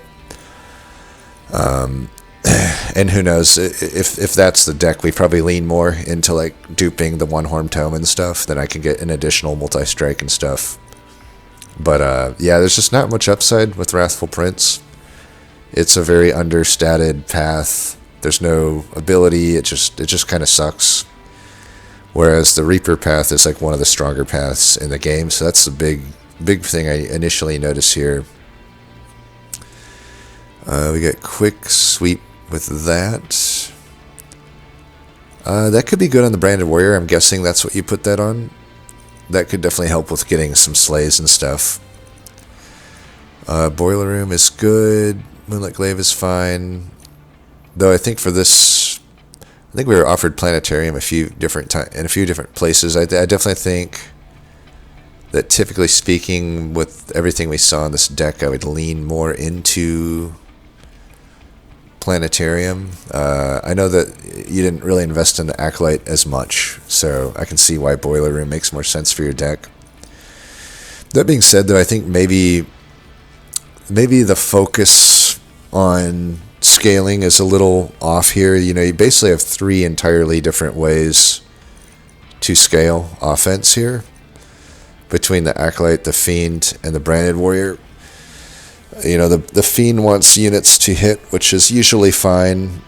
And who knows, if that's the deck, we probably lean more into like duping the one Horn Tome and stuff, then I can get an additional multi-strike and stuff. But yeah, there's just not much upside with Wrathful Prince. It's a very understated path. There's no ability, it just kind of sucks. Whereas the Reaper path is like one of the stronger paths in the game, so that's the big thing I initially notice here. We get Quick Sweep with that. That could be good on the Branded Warrior. I'm guessing that's what you put that on. That could definitely help with getting some slays and stuff. Boiler Room is good. Moonlit Glaive is fine. Though I think for this, I think we were offered Planetarium in a few different places. I definitely think that, typically speaking, with everything we saw in this deck, I would lean more into Planetarium. I know that you didn't really invest in the Acolyte as much, so I can see why Boiler Room makes more sense for your deck. That being said, though, I think maybe the focus on scaling is a little off here. You know, you basically have 3 entirely different ways to scale offense here between the Acolyte, the Fiend, and the Branded Warrior. You know, the Fiend wants units to hit, which is usually fine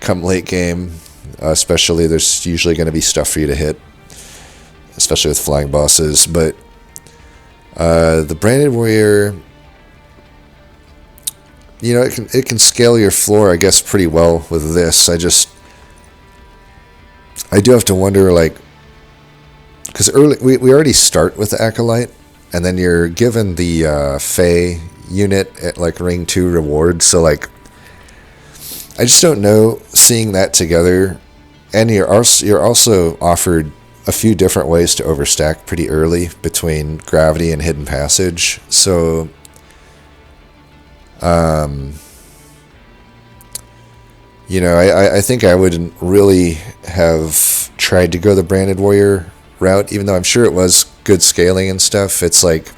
come late game. Especially, there's usually going to be stuff for you to hit, especially with flying bosses. But the Branded Warrior, you know, it can scale your floor, I guess, pretty well with this. I do have to wonder, like, because we already start with the Acolyte, and then you're given the Fey unit at like Ring 2 reward. So like, I just don't know, seeing that together, and you're also offered a few different ways to overstack pretty early between Gravity and Hidden Passage. So you know, I think I wouldn't really have tried to go the Branded Warrior route, even though I'm sure it was good scaling and stuff. It's like,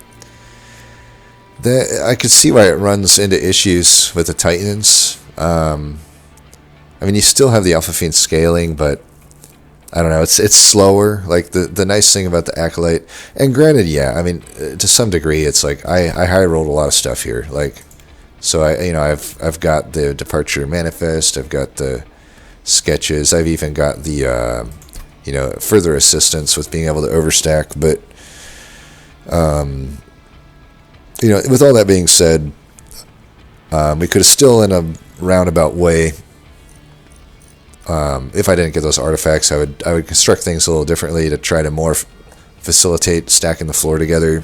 I could see why it runs into issues with the Titans. I mean, you still have the Alpha Fiend scaling, but I don't know, it's slower. Like, the nice thing about the Acolyte, and granted, yeah, I mean, to some degree, it's like I high rolled a lot of stuff here, like. So I've got the Departure Manifest, I've got the sketches, I've even got the further assistance with being able to overstack. But you know, with all that being said, we could have still, in a roundabout way, if I didn't get those artifacts, I would construct things a little differently to try to more facilitate stacking the floor together.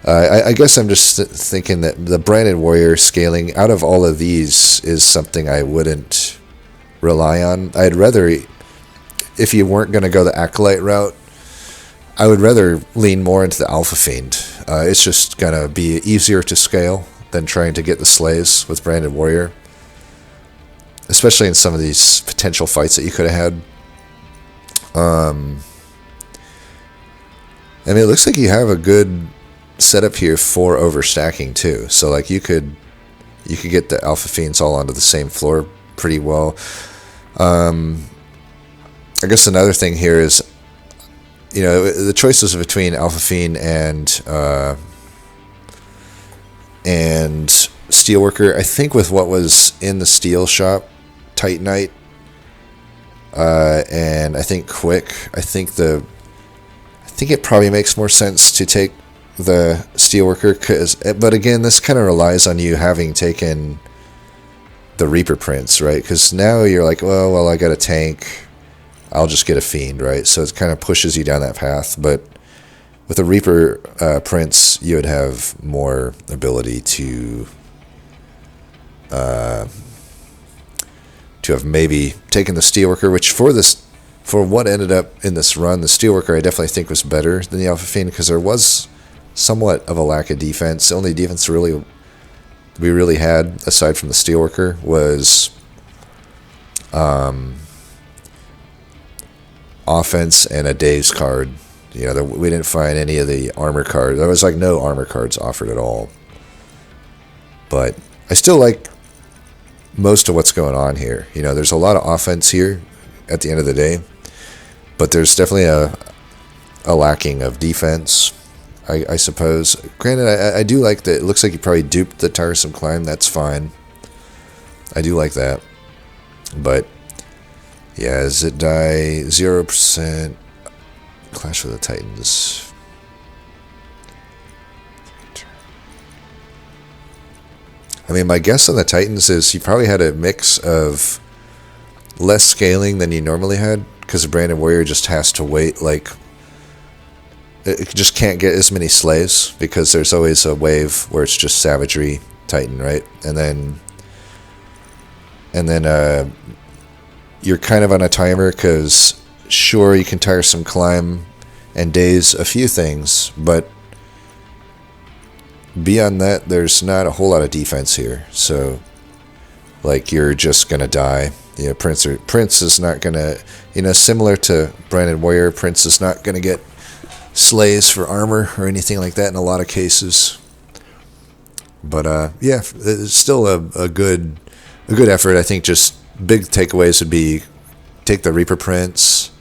I guess I'm just thinking that the Branded Warrior scaling out of all of these is something I wouldn't rely on. I'd rather, if you weren't going to go the Acolyte route, I would rather lean more into the Alpha Fiend. It's just going to be easier to scale than trying to get the slays with Branded Warrior, especially in some of these potential fights that you could have had. I mean, it looks like you have a good setup here for overstacking too. So like, you could get the Alpha Fiends all onto the same floor pretty well. I guess another thing here is, you know, the choices between Alpha Fiend and Steelworker. I think with what was in the Steel shop, Titanite, and I think Quick, I think it probably makes more sense to take the Steelworker, but again, this kind of relies on you having taken the Reaper Prince, right? Because now you're like, well, I got a tank, I'll just get a Fiend, right? So it kind of pushes you down that path. But with a Reaper Prince, you would have more ability to have maybe taken the Steelworker, which for what ended up in this run, the Steelworker I definitely think was better than the Alpha Fiend, because there was somewhat of a lack of defense. The only defense we really had, aside from the Steelworker, was offense and a Dave's card. We didn't find any of the armor cards. There was like no armor cards offered at all. But I still like most of what's going on here. There's a lot of offense here at the end of the day, but there's definitely a lacking of defense, I suppose. Granted, I do like that. It looks like you probably duped the Tiresome Climb. That's fine. I do like that. But yeah, does it die 0%? Clash with the Titans. I mean, my guess on the Titans is you probably had a mix of less scaling than you normally had, because the Branded Warrior just has to wait, like, it just can't get as many slaves, because there's always a wave where it's just Savagery Titan, right? And then you're kind of on a timer, because sure, you can Tiresome Climb and daze a few things, but beyond that, there's not a whole lot of defense here. So, like, you're just gonna die. Prince is not gonna, similar to Branded Warrior, Prince is not gonna get slays for armor or anything like that in a lot of cases. But yeah, it's still a good effort. I think just big takeaways would be take the Reaper Prince,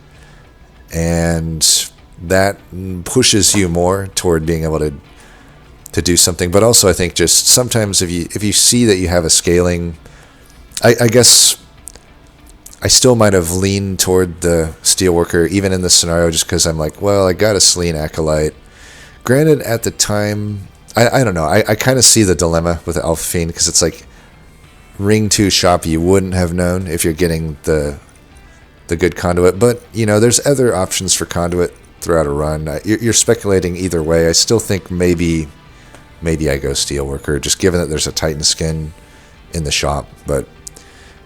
and that pushes you more toward being able to do something. But also, I think just sometimes if you see that you have a scaling, I guess I still might have leaned toward the Steelworker even in this scenario, just because I'm like, well, I got a Selene Acolyte. Granted, at the time, I don't know, I kind of see the dilemma with the Alpha Fiend, because it's like Ring 2 shop you wouldn't have known if you're getting the good Conduit. But there's other options for Conduit throughout a run. You're speculating either way. I still think maybe I go Steelworker, just given that there's a Titan skin in the shop. But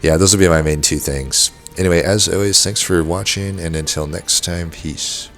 yeah, those would be my main two things. Anyway, as always, thanks for watching, and until next time, peace.